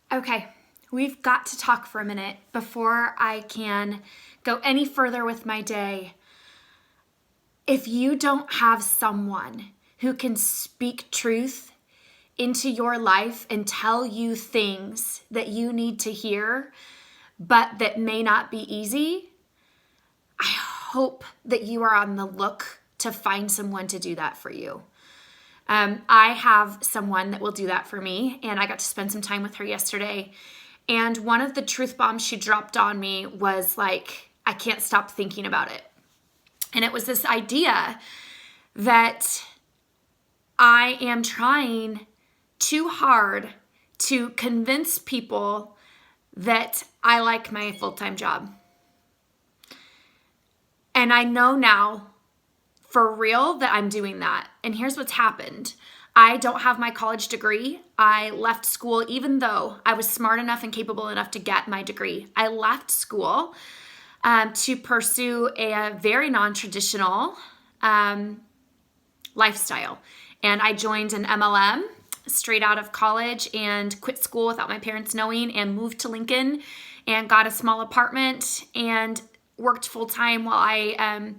Okay, we've got to talk for a minute before I can go any further with my day. If you don't have someone who can speak truth into your life and tell you things that you need to hear, but that may not be easy, I hope that you are on the look to find someone to do that for you. I have someone that will do that for me, and I got to spend some time with her yesterday. And one of the truth bombs she dropped on me was like, I can't stop thinking about it. And it was this idea that I am trying too hard to convince people that I like my full-time job. And I know now for real that I'm doing that. And here's what's happened. I don't have my college degree. I left school even though I was smart enough and capable enough to get my degree. I left school to pursue a very non-traditional lifestyle. And I joined an MLM straight out of college and quit school without my parents knowing and moved to Lincoln and got a small apartment and worked full-time while I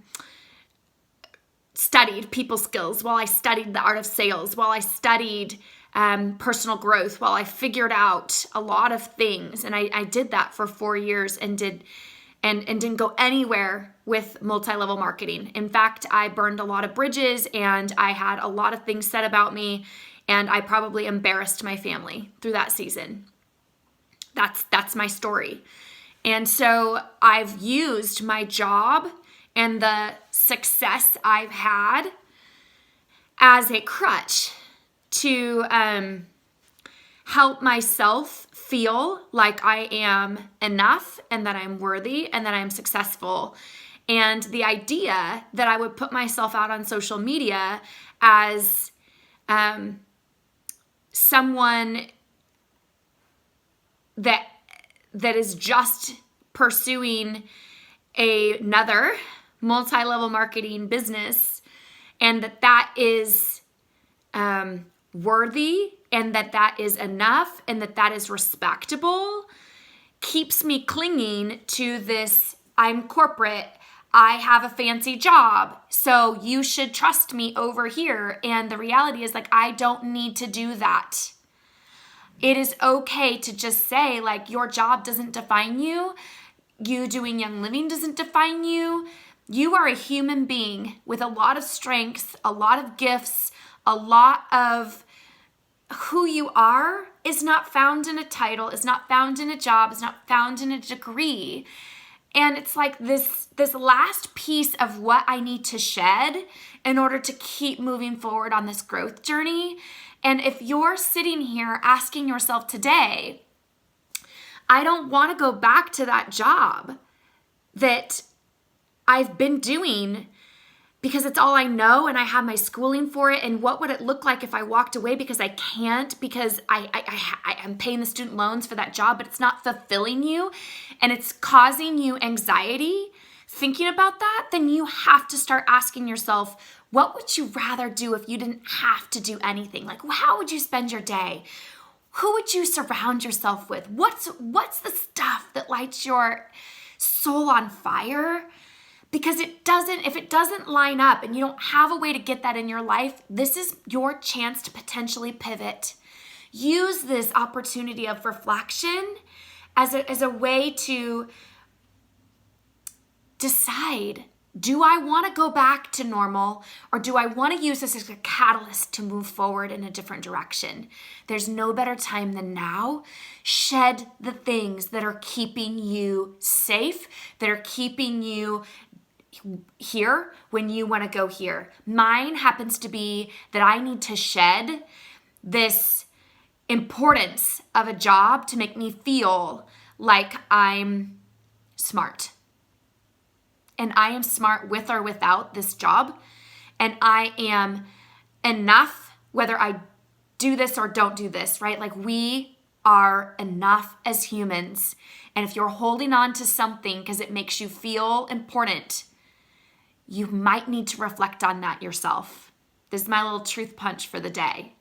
studied people skills, while I studied the art of sales, while I studied personal growth, while I figured out a lot of things. And I did that for 4 years and didn't go anywhere with multi-level marketing. In fact, I burned a lot of bridges and I had a lot of things said about me, and I probably embarrassed my family through that season. That's my story. And so I've used my job and the success I've had as a crutch to help myself feel like I am enough and that I'm worthy and that I'm successful. And the idea that I would put myself out on social media as someone that is just pursuing another multi-level marketing business, and that is worthy, and that is enough, and that is respectable, keeps me clinging to this, I'm corporate, I have a fancy job, so you should trust me over here. And the reality is, like, I don't need to do that. It is okay to just say, like, your job doesn't define you. You doing Young Living doesn't define you. You are a human being with a lot of strengths, a lot of gifts, a lot of who you are is not found in a title, is not found in a job, is not found in a degree. And it's like this last piece of what I need to shed in order to keep moving forward on this growth journey. And if you're sitting here asking yourself today, I don't want to go back to that job that I've been doing because it's all I know and I have my schooling for it, and what would it look like if I walked away because I can't, because I'm paying the student loans for that job, but it's not fulfilling you and it's causing you anxiety thinking about that, then you have to start asking yourself, what would you rather do if you didn't have to do anything? Like, how would you spend your day? Who would you surround yourself with? What's the stuff that lights your soul on fire? Because if it doesn't line up and you don't have a way to get that in your life, this is your chance to potentially pivot. Use this opportunity of reflection as a way to decide, do I want to go back to normal, or do I want to use this as a catalyst to move forward in a different direction? There's no better time than now. Shed the things that are keeping you safe, that are keeping you here when you want to go here. Mine happens to be that I need to shed this importance of a job to make me feel like I'm smart. And I am smart with or without this job. And I am enough whether I do this or don't do this, right? Like, we are enough as humans. And if you're holding on to something because it makes you feel important, you might need to reflect on that yourself. This is my little truth punch for the day.